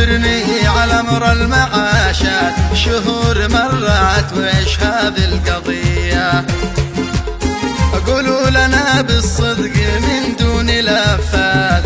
خبرني على أمر المعاشات، شهور مرات وإيش هذه القضية؟ قولوا لنا بالصدق من دون لافات،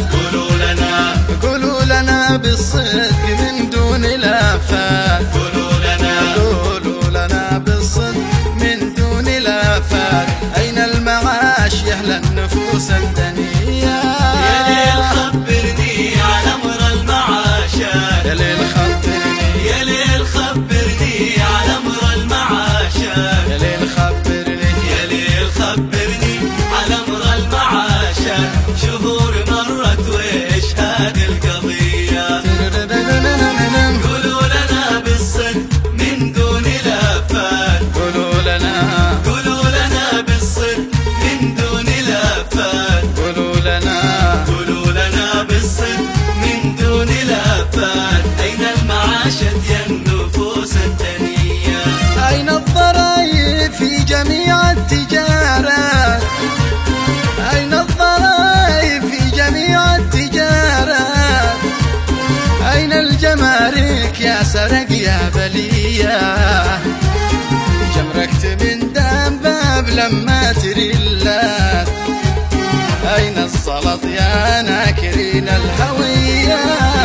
قولوا لنا بالصدق من دون لافات، قولوا لنا بالصدق من دون لافات. أين المعاش يا أهل النفوس الدنية؟ يا ليل خبرني على أمر المعاشات، يا ليل خبرني، يا ليل خبرني على أمر المعاشات، يا ليل خبرني، يا ليل خبرني على أمر المعاشات. شهور مرت وإيش هذه القضية؟ قولوا لنا بالصدق من دون لافات، قولوا لنا، قولوا لنا بالصدق من دون لافات، قولوا لنا، قولوا لنا بالصدق من دون لافات. أين المعاشة يا النفوس الدنية؟ أين الضرايب في جميع التجارات؟ أين الضرايب في جميع التجارات؟ أين الجمارك يا سرق يا بلية؟ جمركت من دباب لما تريلات. أين السلط يا ناكرين الهوية؟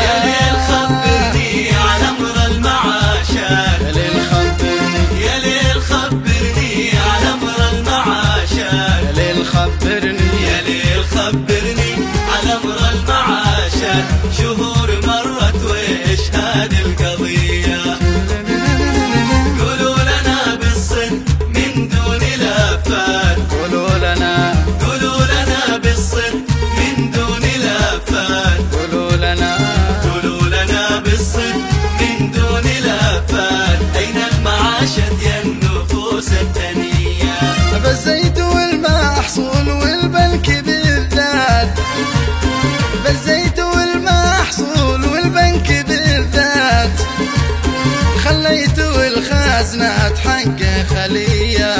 يا ليل خبرني على أمر المعاشات، يا ليل خبرني، يا ليل خبرني على أمر المعاشات، يا ليل خبرني، يا ليل خبرني على أمر المعاشات. شهور مرت وإيش هذه القضية؟ قولوا لنا بالصدق من دون لافات، قولوا لنا، قولوا لنا بالصدق من دون لافات، قولوا لنا، قولوا لنا بالصدق من دون لافات. أين المعاشة يا النفوس الدنية؟ بالزيت والمحصول والبنك بالذات، بالزيت والمحصول والبنك بالذات. خليت والخزنة حقه خلية،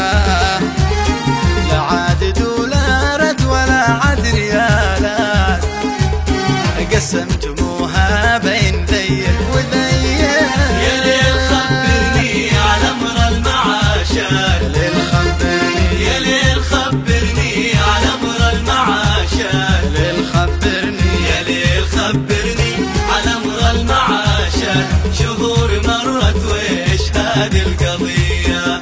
لا عاد دولارات ولا عاد ريالات. قسمتموها بين ذي وذي. يا ليل خبرني على أمر المعاشات، يا ليل خبرني، يا ليل خبرني على أمر المعاشات، يا ليل خبرني، يا ليل خبرني على أمر المعاشات. شهور مرت وإيش هذه القضية؟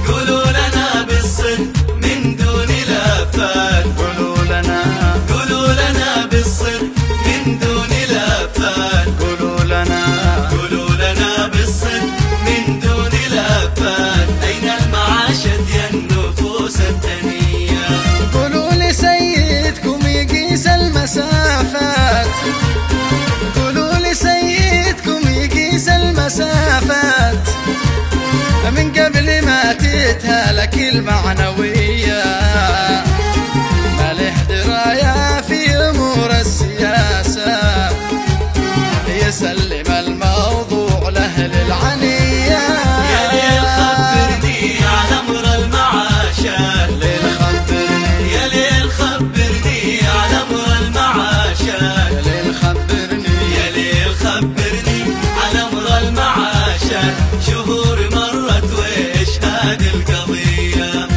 قولوا لنا بالصدق من دون لافات، قولوا لنا، قولوا لنا بالصدق من دون لافات، قولوا لنا، قولوا لنا بالصدق من دون لافات. أين المعاشة يا النفوس الدنيا؟ قولوا لسيدكم يقيس المسافات، قولوا لسيدكم يقيس المسافات. من قبل ما تتهلك المعنوية، ما له دراية في أمور السياسة. يسلم الموضوع لأهل العنية. يا ليل خبرني على أمر المعاشات، يا ليل خبرني، يا ليل خبرني على أمر المعاشات، يا ليل خبرني، يا ليل خبرني على أمر المعاشات. شهور مرت وإيش هذه القضية؟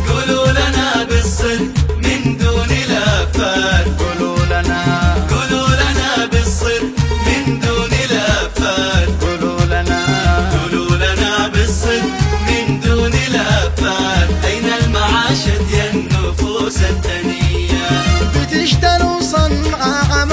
قولوا لنا بالصدق من دون لافات، قولوا لنا، قولوا لنا بالصدق من دون لافات، قولوا لنا، قولوا لنا بالصدق من دون لافات. أين المعاشة يا النفوس الدنيا؟ بتشتروا صنعاء